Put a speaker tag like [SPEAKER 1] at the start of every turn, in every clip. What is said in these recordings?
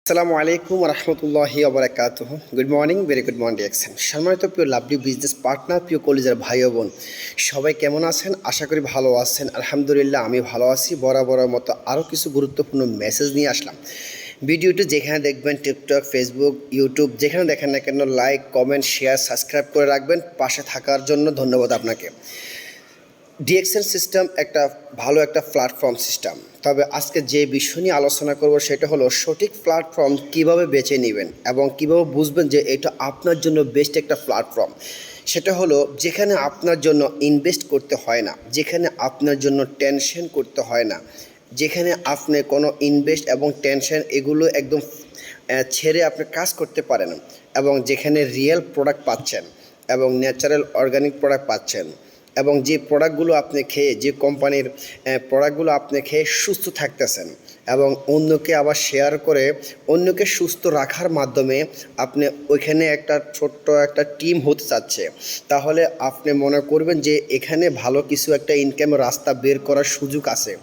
[SPEAKER 1] আসসালামু আলাইকুম রহমতুল্লাহি ওবরাকাতুহু। Good morning, very good morning direction. সম্মানিত প্রিয় লাভলি বিজনেস পার্টনার, প্রিয় কলিজার ভাই ও বোন, সবাই কেমন আছেন? আশা করি ভালো আছেন। আলহামদুলিল্লাহ আমি ভালো আছি। বরাবরের মতো আরও কিছু গুরুত্বপূর্ণ মেসেজ নিয়ে আসলাম। ভিডিওটি যেখানে দেখবেন, টিকটক, ফেসবুক, ইউটিউব যেখানে দেখেন না কেন, লাইক, কমেন্ট, শেয়ার, সাবস্ক্রাইব করে রাখবেন। পাশে থাকার জন্য ধন্যবাদ আপনাকে। ডিএক্সএল সিস্টেম একটা ভালো একটা প্ল্যাটফর্ম সিস্টেম। তবে আজকে যে বিষয় নিয়ে আলোচনা করব সেটা হলো সঠিক প্ল্যাটফর্ম কিভাবে বেছে নেবেন এবং কিভাবে বুঝবেন যে এটা আপনার জন্য বেস্ট একটা প্ল্যাটফর্ম। সেটা হলো যেখানে আপনার জন্য ইনভেস্ট করতে হয় না, যেখানে আপনার জন্য টেনশন করতে হয় না, যেখানে আপনি কোনো ইনভেস্ট এবং টেনশন এগুলো একদম ছেড়ে আপনি কাজ করতে পারেন, এবং যেখানে রিয়েল প্রোডাক্ট পাচ্ছেন এবং ন্যাচারাল অর্গানিক প্রোডাক্ট পাচ্ছেন, এবং যে প্রোডাক্টগুলো আপনি খেয়ে, যে কোম্পানির প্রোডাক্টগুলো আপনি খেয়ে সুস্থ থাকতেছেন এবং অন্যকে আবার শেয়ার করে অন্যকে সুস্থ রাখার মাধ্যমে আপনি ওইখানে একটা ছোট্ট একটা টিম হতে চাচ্ছে, তাহলে আপনি মনে করবেন যে এখানে ভালো কিছু একটা ইনকামের রাস্তা বের করার সুযোগ আছে,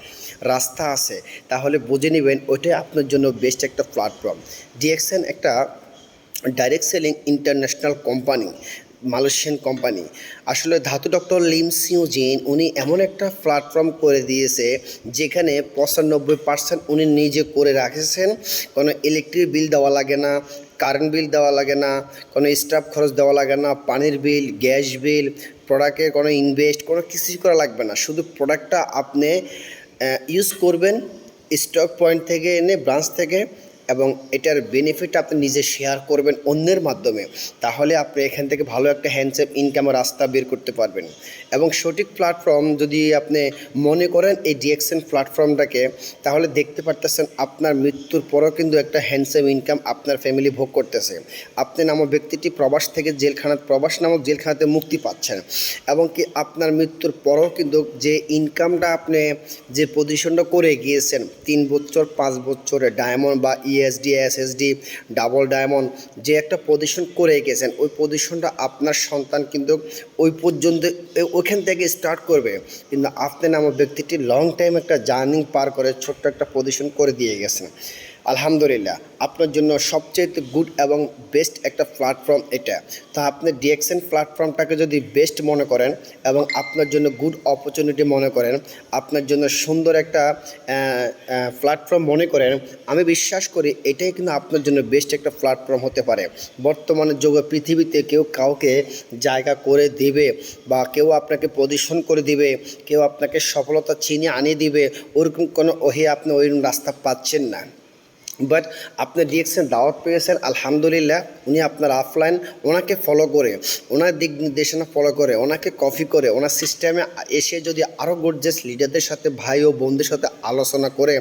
[SPEAKER 1] রাস্তা আছে। তাহলে বুঝে নেবেন ওইটাই আপনার জন্য বেস্ট একটা প্ল্যাটফর্ম। ডিএক্সএন একটা direct selling international company, Malaysian company. আসলে ধাতু ডক্টর লিম সিউ জিন উনি এমন একটা প্ল্যাটফর্ম করে দিয়েছে যেখানে 95% উনি নিজে করে রাখেছেন। কোনো ইলেকট্রিক বিল দেওয়া লাগে না, কারেন্ট বিল দেওয়া লাগে না, কোনো স্টাফ খরচ দেওয়া লাগে না, পানির বিল, গ্যাস বিল, প্রোডাক্টের কোনো ইনভেস্ট কোনো কিছুই করা লাগবে না। শুধু প্রোডাক্টটা আপনি ইউজ করবেন স্টক পয়েন্ট থেকে এনে, ব্রাঞ্চ থেকে, এবং এটার বেনিফিট আপনি নিজে শেয়ার করবেন অন্যের মাধ্যমে। তাহলে আপনি এখান থেকে ভালো একটা হ্যান্ডসেপ ইনকামের রাস্তা বের করতে পারবেন। এবং সঠিক প্ল্যাটফর্ম যদি আপনি মনে করেন এই ডিএক্সএন প্ল্যাটফর্মটাকে, তাহলে দেখতে পারতেছেন আপনার মৃত্যুর পরও কিন্তু একটা হ্যান্ডসেম ইনকাম আপনার ফ্যামিলি ভোগ করতেছে। আপনি নামক ব্যক্তিটি প্রবাস থেকে প্রবাস নামক জেলখানাতে মুক্তি পাচ্ছেন, এবং কি আপনার মৃত্যুর পরও কিন্তু যে ইনকামটা আপনি যে পজিশনটা করে গিয়েছেন 3 বছর 5 বছরে ডায়মন্ড বা ইএসডি, এসএসডি, ডাবল ডায়মন্ড, যে একটা পজিশন করে গেছেন, ওই পজিশনটা আপনার সন্তান কিন্তু ওই পর্যন্ত ওইখান থেকে স্টার্ট করবে। কিন্তু আপনি নামক ব্যক্তিটি লং টাইম একটা জার্নি পার করে ছোট্ট একটা পজিশন করে দিয়ে গেছেন। আলহামদুলিল্লাহ, আপনার জন্য সবচেয়ে গুড এবং বেস্ট একটা প্ল্যাটফর্ম এটা। তো আপনি ডিএক্সএন প্ল্যাটফর্মটাকে যদি বেস্ট মনে করেন এবং আপনার জন্য গুড অপরচুনিটি মনে করেন, আপনার জন্য সুন্দর একটা প্ল্যাটফর্ম মনে করেন, আমি বিশ্বাস করি এটাই কিন্তু আপনার জন্য বেস্ট একটা প্ল্যাটফর্ম হতে পারে। বর্তমানে যুগে পৃথিবীতে কেউ কাউকে জায়গা করে দিবে বা কেউ আপনাকে পজিশন করে দিবে, কেউ আপনাকে সফলতা ছিনিয়ে আনিয়ে দিবে, ওরকম কোনো আপনি ওইরকম রাস্তা পাচ্ছেন না। বাট আপনি ডিএক্সএন দাওয়াত পেয়েছেন, আলহামদুলিল্লাহ। উনি আপনার অফলাইন ওনাকে ফলো করে, ওনার দিক নির্দেশনা ফলো করে, ওনাকে কপি করে, ওনার সিস্টেমে এসে যদি আরও গর্জিয়াস লিডারদের সাথে, ভাই ও বোনদের সাথে আলোচনা করে,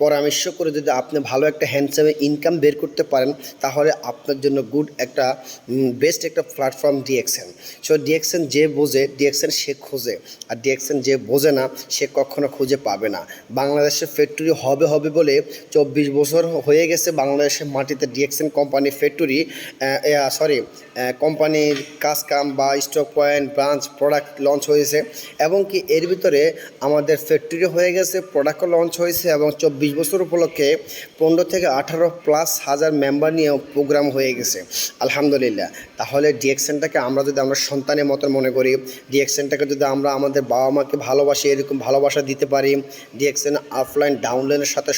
[SPEAKER 1] পরামর্শ করে যদি আপনি ভালো একটা হ্যান্ডসামে ইনকাম বের করতে পারেন, তাহলে আপনার জন্য গুড একটা বেস্ট একটা প্ল্যাটফর্ম ডিএক্সএন। সো ডিএক্সএন যে বোঝে, ডিএক্সএন সে খোঁজে, আর ডিএক্সএন যে বোঝে না সে কখনো খুঁজে পাবে না। বাংলাদেশে ফ্যাক্টরি হবে বলে 24 বছর হয়ে গেছে বাংলাদেশের মাটিতে ডিএক্সএন কোম্পানি ফ্যাক্টরি, কোম্পানির কাজকাম বা stock point, branch, product launch হয়েছে, এবং কি এর ভিতরে আমাদের ফ্যাক্টরি হয়ে গেছে, প্রোডাক্টও লঞ্চ হয়েছে, এবং 24 বছর উপলক্ষে 15 থেকে 18+ হাজার মেম্বার নিয়েও প্রোগ্রাম হয়ে গেছে, আলহামদুলিল্লাহ। তাহলে ডিএক্সএনটাকে আমরা যদি আমরা সন্তানের মতো মনে করি, ডিএক্সএনটাকে যদি আমরা আমাদের বাবা মাকে ভালোবাসি, এরকম ভালোবাসা দিতে পারি, ডিএক্সএন অফলাইন ডাউনলাইনের সাথে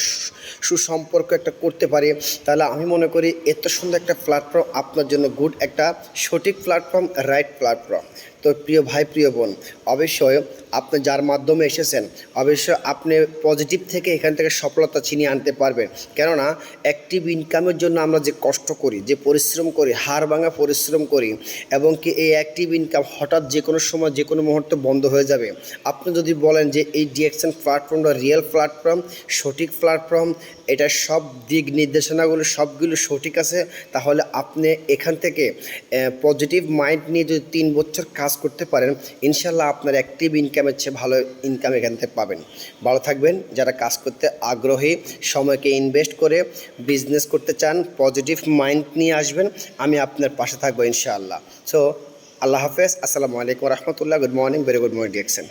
[SPEAKER 1] সুসম্পর্ক একটা করতে পারি, তাহলে আমি মনে করি এত সুন্দর একটা প্ল্যাটফর্ম আপনার জন্য গুড একটা সঠিক প্ল্যাটফর্ম, রাইট প্ল্যাটফর্ম। তো প্রিয় ভাই, প্রিয় বোন, অবশ্যই আপনি যার মাধ্যমে এসেছেন, অবশ্যই আপনি পজিটিভ থেকে এখান থেকে সফলতা ছিনিয়ে আনতে পারবেন। কেননা অ্যাক্টিভ ইনকামের জন্য আমরা যে কষ্ট করি, যে পরিশ্রম করি, হাড় ভাঙা পরিশ্রম করি, এবং কি এই অ্যাক্টিভ ইনকাম হঠাৎ যে কোনো সময় যে কোনো মুহূর্তে বন্ধ হয়ে যাবে। আপনি যদি বলেন যে এই ডিএক্সএন প্ল্যাটফর্মটা রিয়েল প্ল্যাটফর্ম, সঠিক প্ল্যাটফর্ম, এটা সব দিক নির্দেশনাগুলো সবগুলো সঠিক আছে, তাহলে আপনি এখান থেকে পজিটিভ মাইন্ড নিয়ে যদি 3 বছর কাজ করতে পারেন, ইনশাল্লাহ আপনার অ্যাক্টিভ ইনকামের চেয়ে ভালো ইনকাম এখান থেকে পাবেন। ভালো থাকবেন। যারা কাজ করতে আগ্রহী, সময়কে ইনভেস্ট করে বিজনেস করতে চান, পজিটিভ মাইন্ড নিয়ে আসবেন, আমি আপনার পাশে থাকবো ইনশাআল্লাহ। সো আল্লাহ হাফেজ, আসসালামু আলাইকুম রহমতুল্লাহ। Good morning, very good morning DXN.